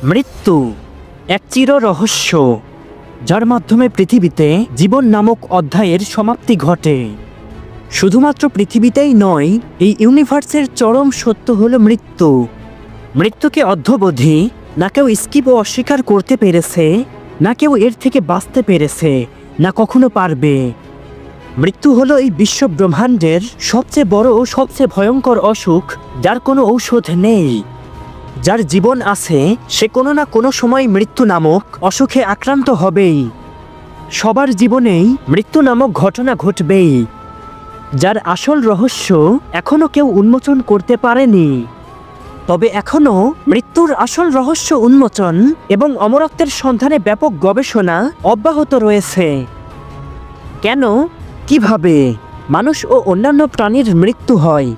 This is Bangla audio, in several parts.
মৃত্যু এক চির রহস্য, যার মাধ্যমে পৃথিবীতে জীবন নামক অধ্যায়ের সমাপ্তি ঘটে। শুধুমাত্র পৃথিবীতেই নয়, এই ইউনিভার্সের চরম সত্য হলো মৃত্যু। মৃত্যুকে অদ্যাবধি না কেউ স্কিপ ও অস্বীকার করতে পেরেছে, না কেউ এর থেকে বাঁচতে পেরেছে, না কখনো পারবে। মৃত্যু হলো এই বিশ্ব ব্রহ্মাণ্ডের সবচেয়ে বড় ও সবচেয়ে ভয়ঙ্কর অসুখ, যার কোনো ঔষধ নেই। যার জীবন আছে সে কোনো না কোনো সময় মৃত্যু নামক অসুখে আক্রান্ত হবেই। সবার জীবনেই মৃত্যু নামক ঘটনা ঘটবেই, যার আসল রহস্য এখনো কেউ উন্মোচন করতে পারেনি। তবে এখনো মৃত্যুর আসল রহস্য উন্মোচন এবং অমরত্বের সন্ধানে ব্যাপক গবেষণা অব্যাহত রয়েছে। কেন, কিভাবে মানুষ ও অন্যান্য প্রাণীর মৃত্যু হয়?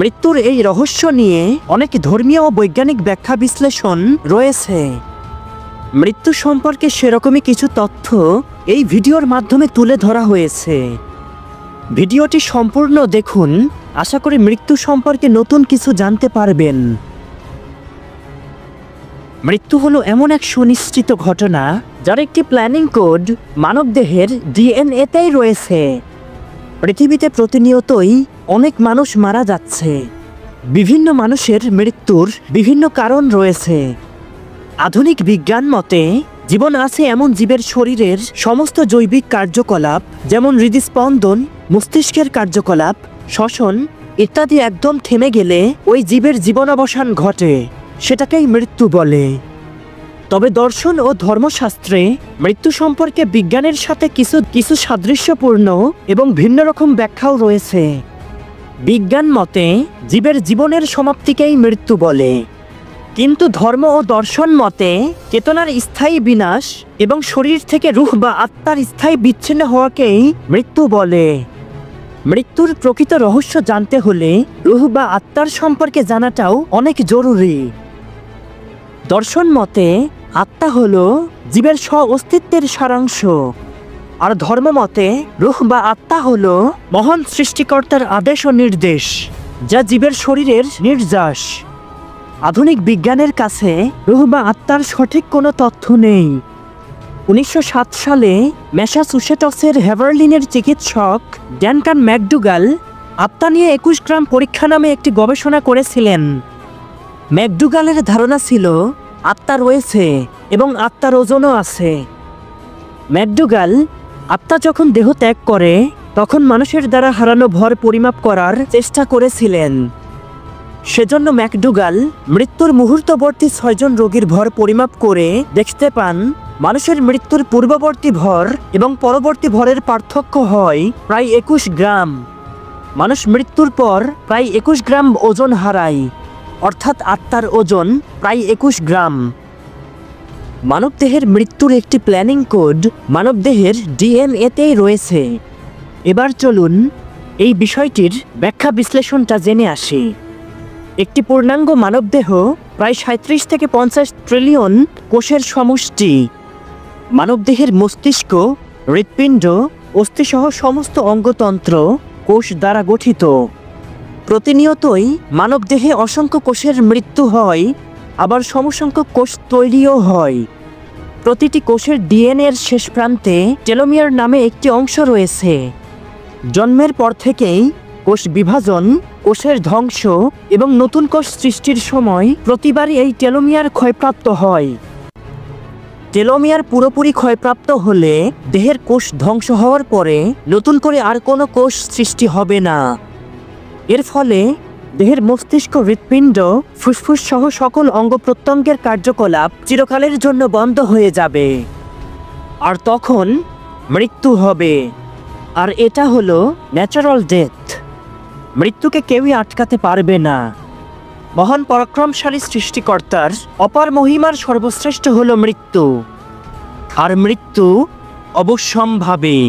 মৃত্যুর এই রহস্য নিয়ে অনেক ধর্মীয় ও বৈজ্ঞানিক ব্যাখ্যা বিশ্লেষণ রয়েছে। মৃত্যু সম্পর্কে সেরকমই কিছু তথ্য এই ভিডিওর মাধ্যমে তুলে ধরা হয়েছে। ভিডিওটি সম্পূর্ণ দেখুন, আশা করি মৃত্যু সম্পর্কে নতুন কিছু জানতে পারবেন। মৃত্যু হলো এমন এক সুনিশ্চিত ঘটনা, যার একটি প্ল্যানিং কোড মানবদেহের ডিএনএতেই রয়েছে। পৃথিবীতে প্রতিনিয়তই অনেক মানুষ মারা যাচ্ছে। বিভিন্ন মানুষের মৃত্যুর বিভিন্ন কারণ রয়েছে। আধুনিক বিজ্ঞান মতে জীবন আছে এমন জীবের শরীরের সমস্ত জৈবিক কার্যকলাপ, যেমন হৃদস্পন্দন, মস্তিষ্কের কার্যকলাপ, শ্বসন ইত্যাদি একদম থেমে গেলে ওই জীবের জীবনাবসান ঘটে, সেটাকেই মৃত্যু বলে। তবে দর্শন ও ধর্মশাস্ত্রে মৃত্যু সম্পর্কে বিজ্ঞানের সাথে কিছু সাদৃশ্যপূর্ণ এবং ভিন্ন রকম ব্যাখ্যাও রয়েছে। বিজ্ঞান মতে জীবের জীবনের সমাপ্তিকেই মৃত্যু বলে, কিন্তু ধর্ম ও দর্শন মতে চেতনার স্থায়ী বিনাশ এবং শরীর থেকে রূহ বা আত্মার স্থায়ী বিচ্ছিন্ন হওয়াকেই মৃত্যু বলে। মৃত্যুর প্রকৃত রহস্য জানতে হলে রূহ বা আত্মার সম্পর্কে জানাটাও অনেক জরুরি। দর্শন মতে আত্মা হলো জীবের স্ব-অস্তিত্বের সারাংশ, আর ধর্ম মতে রূহ বা আত্মা হলো মহান সৃষ্টিকর্তার আদেশ ও নির্দেশ, যা জীবের শরীরের নির্যাস। আধুনিক বিজ্ঞানের কাছে রূহ বা আত্মার সঠিক কোনো তথ্য নেই। 1907 সালে ম্যাসাচুসেটসের হ্যাভারলিনের চিকিৎসক ড্যানকান ম্যাকডুগাল আত্মা নিয়ে 21 গ্রাম পরীক্ষা নামে একটি গবেষণা করেছিলেন। ম্যাকডুগালের ধারণা ছিল আত্মা রয়েছে এবং আত্মার ওজনও আছে। ম্যাকডুগাল আত্মা যখন দেহ ত্যাগ করে তখন মানুষের দ্বারা হারানো ভর পরিমাপ করার চেষ্টা করেছিলেন। সেজন্য ম্যাকডুগাল মৃত্যুর মুহূর্তবর্তী 6 জন রোগীর ভর পরিমাপ করে দেখতে পান মানুষের মৃত্যুর পূর্ববর্তী ভর এবং পরবর্তী ভরের পার্থক্য হয় প্রায় 21 গ্রাম। মানুষ মৃত্যুর পর প্রায় 21 গ্রাম ওজন হারায়, অর্থাৎ আত্মার ওজন প্রায় 21 গ্রাম। মানবদেহের মৃত্যুর একটি প্ল্যানিং কোড মানবদেহের ডিএনএতেই রয়েছে। এবার চলুন এই বিষয়টির ব্যাখ্যা বিশ্লেষণটা জেনে আসি। একটি পূর্ণাঙ্গ মানবদেহ প্রায় 37 থেকে 50 ট্রিলিয়ন কোষের সমষ্টি। মানবদেহের মস্তিষ্ক, হৃৎপিণ্ড, অস্থিসহ সমস্ত অঙ্গতন্ত্র কোষ দ্বারা গঠিত। প্রতিনিয়তই মানবদেহে অসংখ্য কোষের মৃত্যু হয়, আবার সমসংখ্যক কোষ তৈরিও হয়। প্রতিটি কোষের ডিএনএর শেষ প্রান্তে টেলোমিয়ার নামে একটি অংশ রয়েছে। জন্মের পর থেকেই কোষ বিভাজন, কোষের ধ্বংস এবং নতুন কোষ সৃষ্টির সময় প্রতিবারই এই টেলোমিয়ার ক্ষয়প্রাপ্ত হয়। টেলোমিয়ার পুরোপুরি ক্ষয়প্রাপ্ত হলে দেহের কোষ ধ্বংস হওয়ার পরে নতুন করে আর কোনো কোষ সৃষ্টি হবে না। এর ফলে দেহের মস্তিষ্ক, হৃৎপিণ্ড, ফুসফুস সহ সকল অঙ্গ প্রত্যঙ্গের কার্যকলাপ চিরকালের জন্য বন্ধ হয়ে যাবে, আর তখন মৃত্যু হবে। আর এটা হলো ন্যাচারাল ডেথ। মৃত্যুকে কেউই আটকাতে পারবে না। মহান পরাক্রমশালী সৃষ্টিকর্তার অপার মহিমার সর্বশ্রেষ্ঠ হলো মৃত্যু, আর মৃত্যু অবশ্যম্ভাবী।